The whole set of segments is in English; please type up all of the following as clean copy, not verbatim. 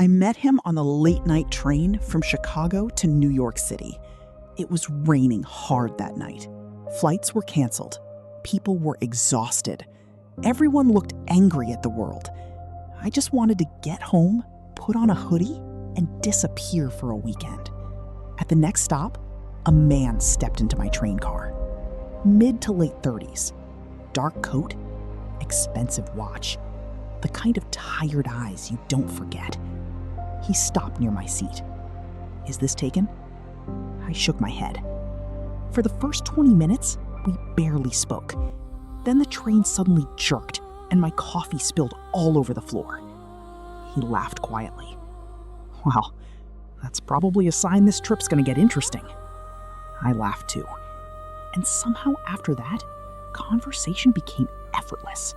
I met him on the late-night train from Chicago to New York City. It was raining hard that night. Flights were canceled. People were exhausted. Everyone looked angry at the world. I just wanted to get home, put on a hoodie, and disappear for a weekend. At the next stop, a man stepped into my train car. Mid to late 30s. Dark coat, expensive watch. The kind of tired eyes you don't forget. He stopped near my seat. "Is this taken?" I shook my head. For the first 20 minutes, we barely spoke. Then the train suddenly jerked, and my coffee spilled all over the floor. He laughed quietly. "Well, that's probably a sign this trip's gonna get interesting." I laughed too. And somehow after that, conversation became effortless.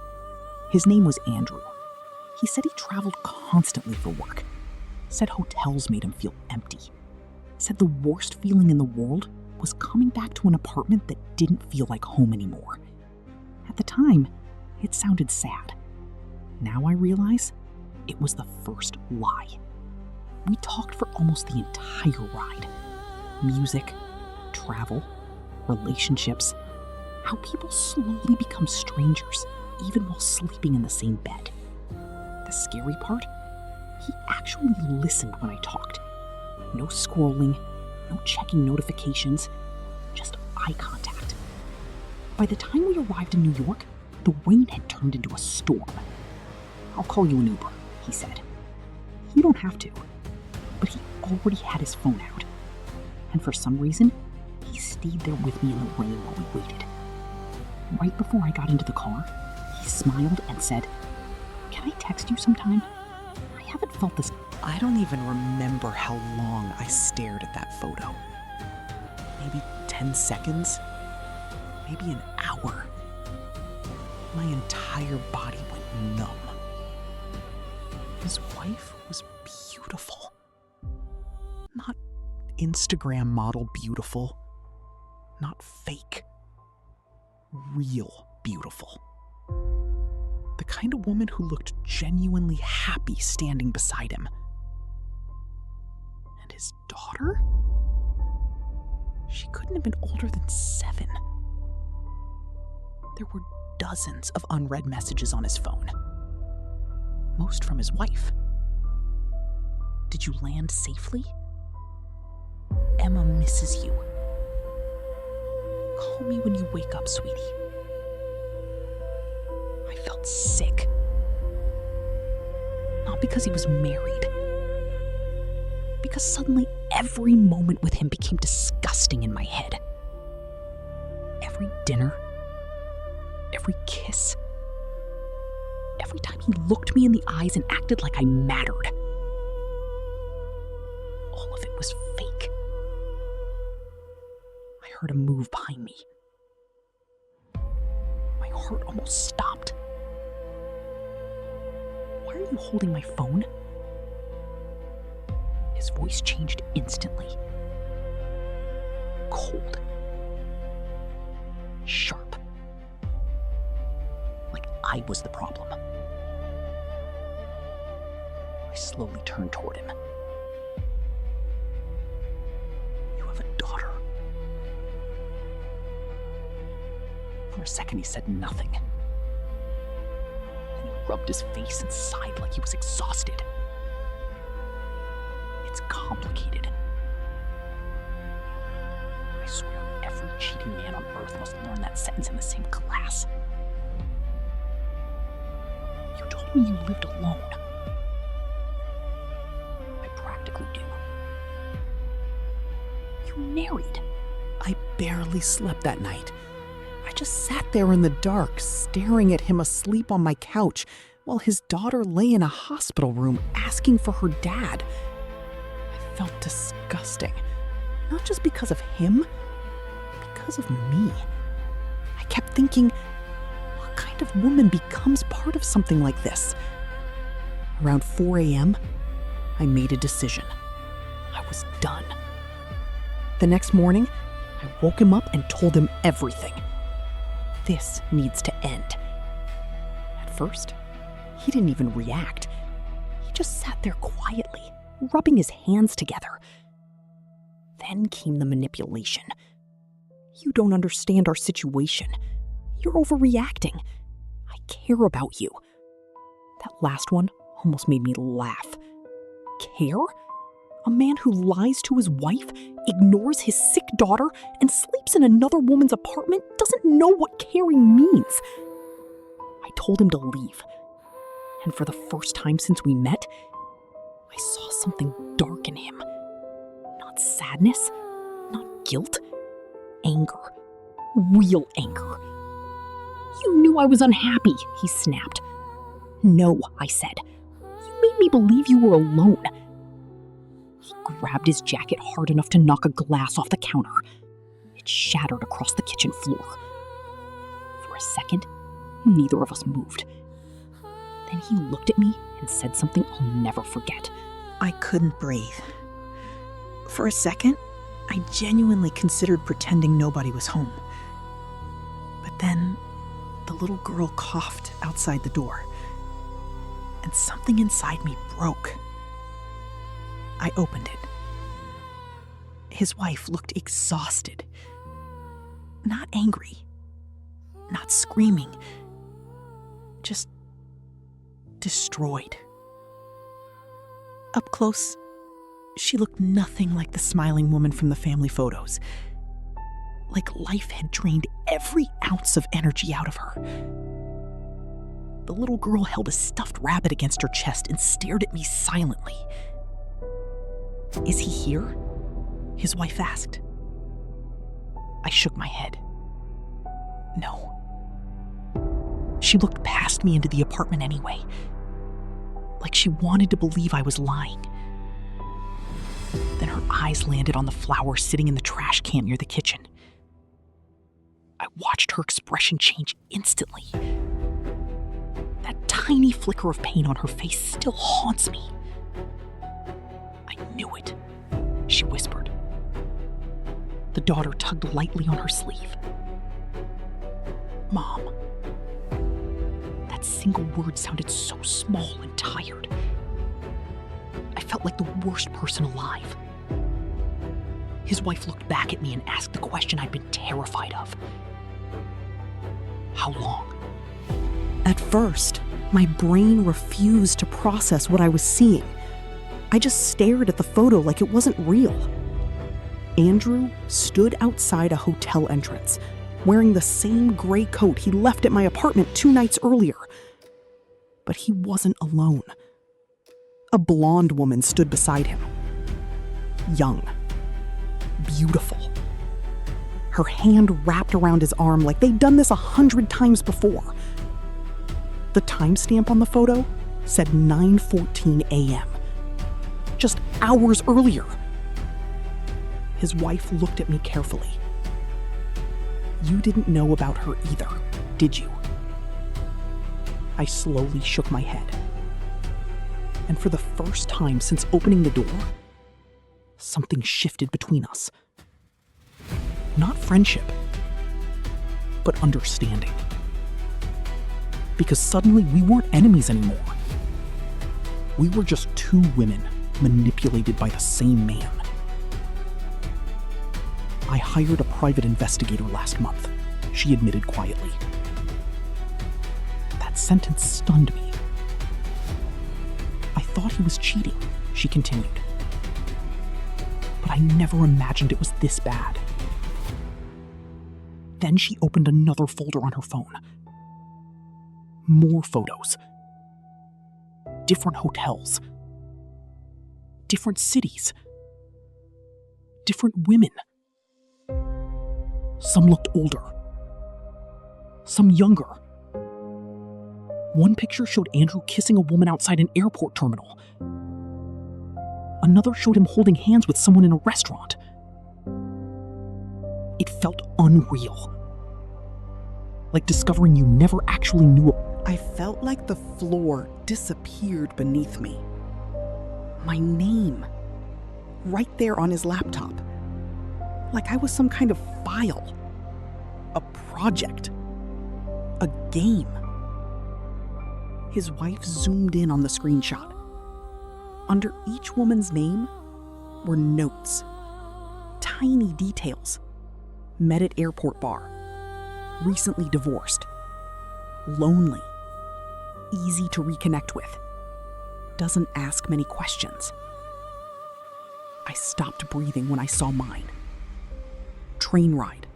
His name was Andrew. He said he traveled constantly for work. Said hotels made him feel empty. Said the worst feeling in the world was coming back to an apartment that didn't feel like home anymore. At the time, it sounded sad. Now I realize it was the first lie. We talked for almost the entire ride. Music, travel, relationships, how people slowly become strangers even while sleeping in the same bed. The scary part? He actually listened when I talked. No scrolling, no checking notifications, just eye contact. By the time we arrived in New York, the rain had turned into a storm. "I'll call you an Uber," he said. "You don't have to." But he already had his phone out. And for some reason, he stayed there with me in the rain while we waited. Right before I got into the car, he smiled and said, "Can I text you sometime? I haven't felt this." I don't even remember how long I stared at that photo. Maybe 10 seconds? Maybe an hour. My entire body went numb. His wife was beautiful. Not Instagram model beautiful. Not fake. Real beautiful. The kind of woman who looked genuinely happy standing beside him. And his daughter? She couldn't have been older than 7. There were dozens of unread messages on his phone. Most from his wife. "Did you land safely? Emma misses you. Call me when you wake up, sweetie." I felt sick. Not because he was married. Because suddenly every moment with him became disgusting in my head. Every dinner, every kiss, every time he looked me in the eyes and acted like I mattered. All of it was fake. I heard a move behind me. My heart almost stopped. "Why are you holding my phone?" His voice changed instantly. Cold. Sharp. Like I was the problem. I slowly turned toward him. "You have a daughter." For a second he said nothing. Then he rubbed his face and sighed like he was exhausted. "It's complicated. I swear every cheating man on earth must learn that sentence in the same class. You told me you lived alone. I practically do. You're married." I barely slept that night. I just sat there in the dark, staring at him asleep on my couch, while his daughter lay in a hospital room asking for her dad. I felt disgusting. Not just because of him, because of me. I kept thinking, what kind of woman becomes part of something like this? Around 4 a.m., I made a decision. I was done. The next morning, I woke him up and told him everything. This needs to end. At first, he didn't even react. He just sat there quietly, rubbing his hands together. Then came the manipulation. You don't understand our situation. You're overreacting. I care about you. That last one almost made me laugh. Care? A man who lies to his wife, ignores his sick daughter, and sleeps in another woman's apartment doesn't know what caring means. I told him to leave. And for the first time since we met, I saw something dark in him. Not sadness, not guilt, anger. Real anger. You knew I was unhappy, he snapped. No, I said. You made me believe you were alone. He grabbed his jacket hard enough to knock a glass off the counter. It shattered across the kitchen floor. For a second, neither of us moved. Then he looked at me and said something I'll never forget. I couldn't breathe. For a second, I genuinely considered pretending nobody was home. But then, the little girl coughed outside the door, and something inside me broke. I opened it. His wife looked exhausted. Not angry. Not screaming. Just destroyed. Up close, she looked nothing like the smiling woman from the family photos. Like life had drained every ounce of energy out of her. The little girl held a stuffed rabbit against her chest and stared at me silently. Is he here? His wife asked. I shook my head. No. She looked past me into the apartment anyway, like she wanted to believe I was lying. Then her eyes landed on the flowers sitting in the trash can near the kitchen. I watched her expression change instantly. That tiny flicker of pain on her face still haunts me. I knew it, she whispered. The daughter tugged lightly on her sleeve. Mom. That single word sounded so small and tired. I felt like the worst person alive. His wife looked back at me and asked the question I'd been terrified of. How long? At first, my brain refused to process what I was seeing. I just stared at the photo like it wasn't real. Andrew stood outside a hotel entrance, wearing the same gray coat he left at my apartment 2 nights earlier. But he wasn't alone. A blonde woman stood beside him. Young. Beautiful. Her hand wrapped around his arm like they'd done this 100 times before. The timestamp on the photo said 9:14 a.m. Just hours earlier. His wife looked at me carefully. You didn't know about her either, did you? I slowly shook my head. And for the first time since opening the door, something shifted between us. Not friendship, but understanding. Because suddenly we weren't enemies anymore. We were just 2 women manipulated by the same man. I hired a private investigator last month, she admitted quietly. That sentence stunned me. I thought he was cheating, she continued. But I never imagined it was this bad. Then she opened another folder on her phone. More photos. Different hotels. Different cities. Different women. Some looked older. Some younger. One picture showed Andrew kissing a woman outside an airport terminal. Another showed him holding hands with someone in a restaurant. It felt unreal. Like discovering you never actually knew. I felt like the floor disappeared beneath me. My name. Right there on his laptop. Like I was some kind of file. A project. A game. His wife zoomed in on the screenshot. Under each woman's name were notes, tiny details. Met at airport bar, recently divorced, lonely, easy to reconnect with, doesn't ask many questions. I stopped breathing when I saw mine. Train ride,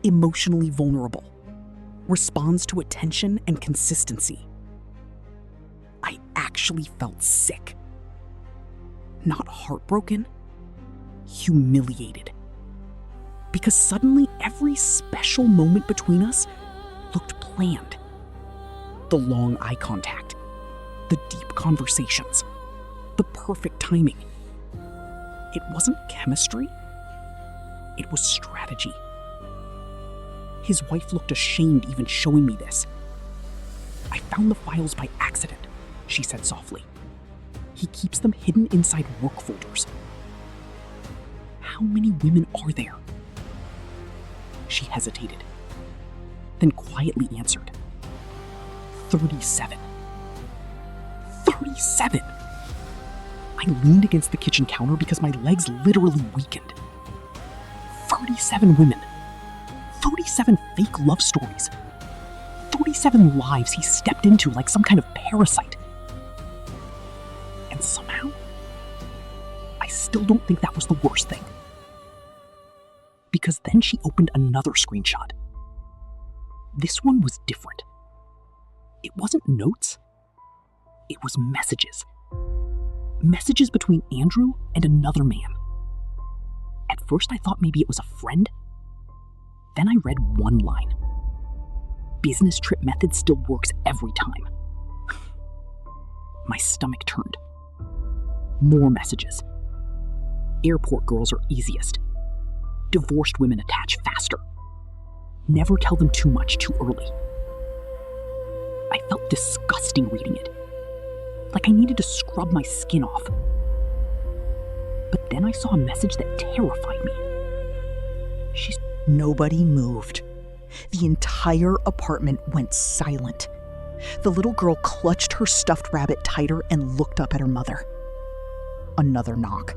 emotionally vulnerable, responds to attention and consistency. I actually felt sick. Not heartbroken, humiliated. Because suddenly every special moment between us looked planned. The long eye contact, the deep conversations, the perfect timing. It wasn't chemistry, it was strategy. His wife looked ashamed even showing me this. "I found the files by accident," she said softly. "He keeps them hidden inside work folders." "How many women are there?" She hesitated, then quietly answered, 37. 37! I leaned against the kitchen counter because my legs literally weakened. 37 women. 37 fake love stories. 37 lives he stepped into like some kind of parasite. And somehow, I still don't think that was the worst thing. Because then she opened another screenshot. This one was different. It wasn't notes. It was messages. Messages between Andrew and another man. At first I thought maybe it was a friend. Then I read one line. "Business trip method still works every time." My stomach turned. More messages. "Airport girls are easiest. Divorced women attach faster. Never tell them too much too early." I felt disgusting reading it. Like I needed to scrub my skin off. But then I saw a message that terrified me. Nobody moved. The entire apartment went silent. The little girl clutched her stuffed rabbit tighter and looked up at her mother. Another knock.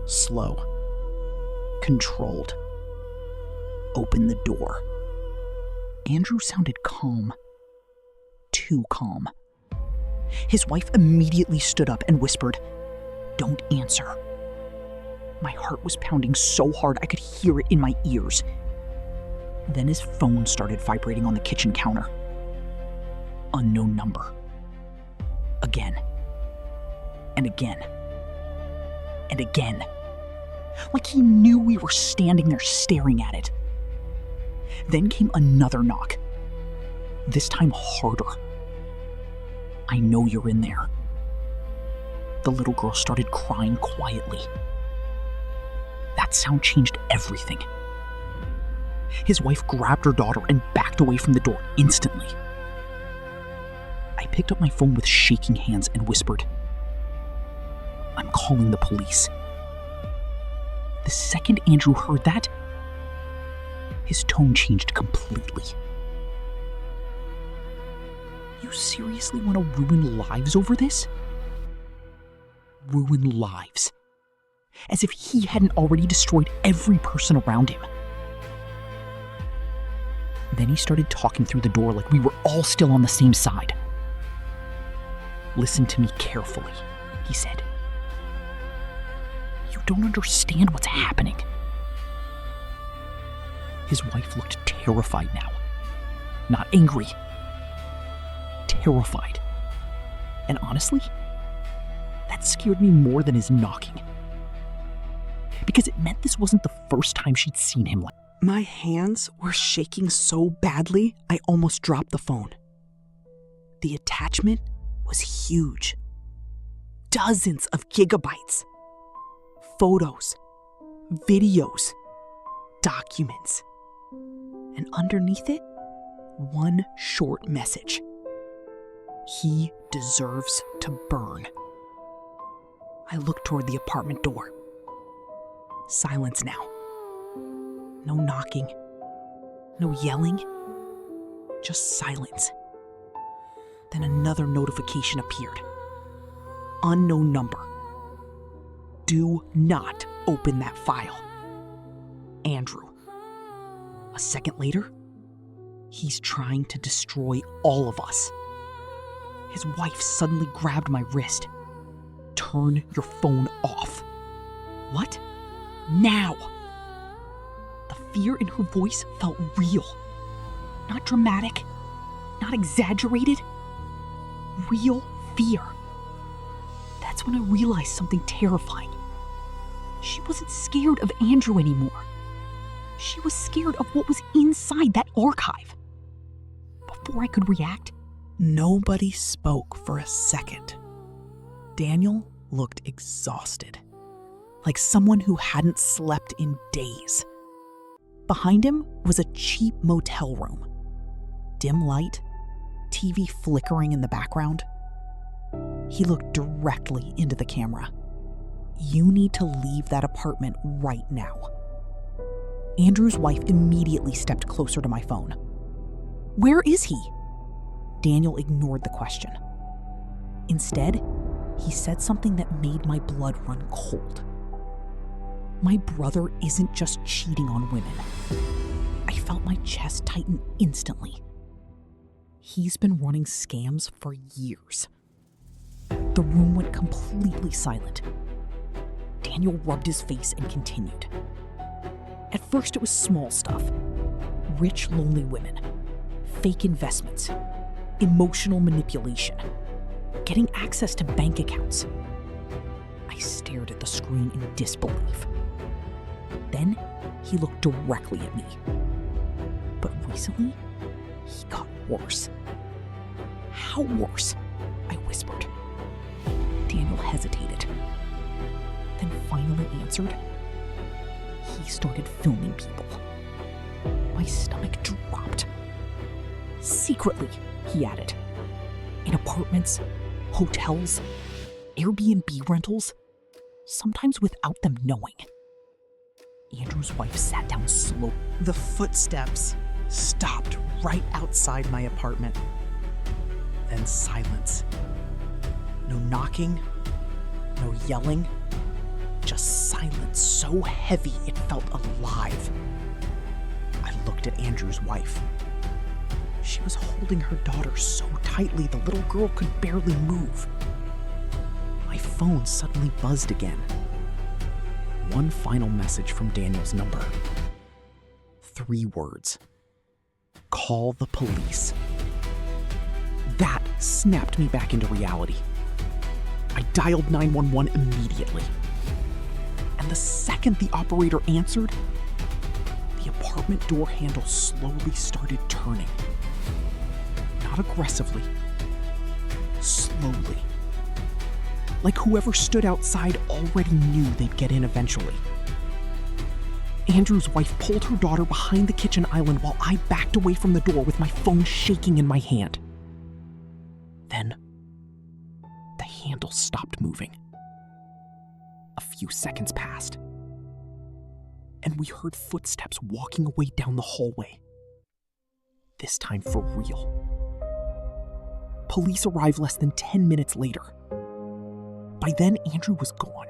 Slow. Controlled. Open the door. Andrew sounded calm. Too calm. His wife immediately stood up and whispered, "Don't answer." My heart was pounding so hard I could hear it in my ears. Then his phone started vibrating on the kitchen counter. Unknown number. Again. And again. And again. Like he knew we were standing there staring at it. Then came another knock. This time harder. "I know you're in there." The little girl started crying quietly. That sound changed everything. His wife grabbed her daughter and backed away from the door instantly. I picked up my phone with shaking hands and whispered, "I'm calling the police." The second Andrew heard that, his tone changed completely. "You seriously want to ruin lives over this?" Ruin lives. As if he hadn't already destroyed every person around him. Then he started talking through the door like we were all still on the same side. "Listen to me carefully," he said. "You don't understand what's happening." His wife looked terrified now. Not angry. Terrified. And honestly, that scared me more than his knocking. Because it meant this wasn't the first time she'd seen him like. My hands were shaking so badly, I almost dropped the phone. The attachment was huge. Dozens of gigabytes. Photos, videos, documents. And underneath it, one short message. "He deserves to burn." I looked toward the apartment door. Silence now. No knocking. No yelling. Just silence. Then another notification appeared. unknown number. Do not open that file. Andrew. A second later, he's trying to destroy all of us. His wife suddenly grabbed my wrist. Turn your phone off. What? Now! The fear in her voice felt real. Not dramatic, not exaggerated. Real fear. That's when I realized something terrifying. She wasn't scared of Andrew anymore. She was scared of what was inside that archive. Before I could react, nobody spoke for a second. Daniel looked exhausted, like someone who hadn't slept in days. Behind him was a cheap motel room. Dim light, TV flickering in the background. He looked directly into the camera. You need to leave that apartment right now. Andrew's wife immediately stepped closer to my phone. Where is he? Daniel ignored the question. Instead, he said something that made my blood run cold. My brother isn't just cheating on women. I felt my chest tighten instantly. He's been running scams for years. The room went completely silent. Daniel rubbed his face and continued. At first it was small stuff. Rich, lonely women. Fake investments. Emotional manipulation. Getting access to bank accounts. I stared at the screen in disbelief. Then he looked directly at me. But recently, he got worse. How worse? I whispered. Daniel hesitated. Then finally answered. He started filming people. My stomach dropped. Secretly, he added. In apartments, hotels, Airbnb rentals, sometimes without them knowing. Andrew's wife sat down slowly. The footsteps stopped right outside my apartment. Then silence. No knocking, no yelling, just silence so heavy it felt alive. I looked at Andrew's wife. She was holding her daughter so tightly the little girl could barely move. My phone suddenly buzzed again. One final message from Daniel's number. 3 words. Call the police. That snapped me back into reality. I dialed 911 immediately. And the second the operator answered, the apartment door handle slowly started turning. Not aggressively, slowly. Like whoever stood outside already knew they'd get in eventually. Andrew's wife pulled her daughter behind the kitchen island while I backed away from the door with my phone shaking in my hand. Then, the handle stopped moving. A few seconds passed, and we heard footsteps walking away down the hallway. This time for real. Police arrived less than 10 minutes later. By then, Andrew was gone.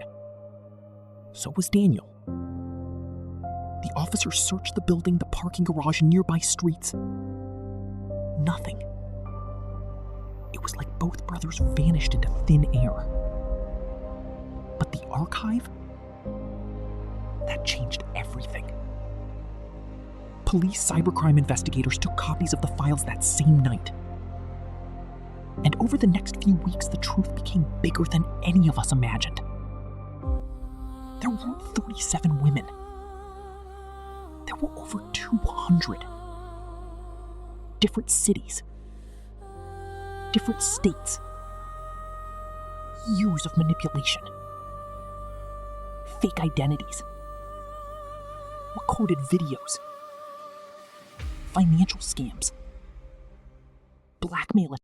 So was Daniel. The officers searched the building, the parking garage, and nearby streets. Nothing. It was like both brothers vanished into thin air. But the archive? That changed everything. Police cybercrime investigators took copies of the files that same night. And over the next few weeks, the truth became bigger than any of us imagined. There weren't 37 women. There were over 200. Different cities. Different states. Years of manipulation. Fake identities. Recorded videos. Financial scams. Blackmail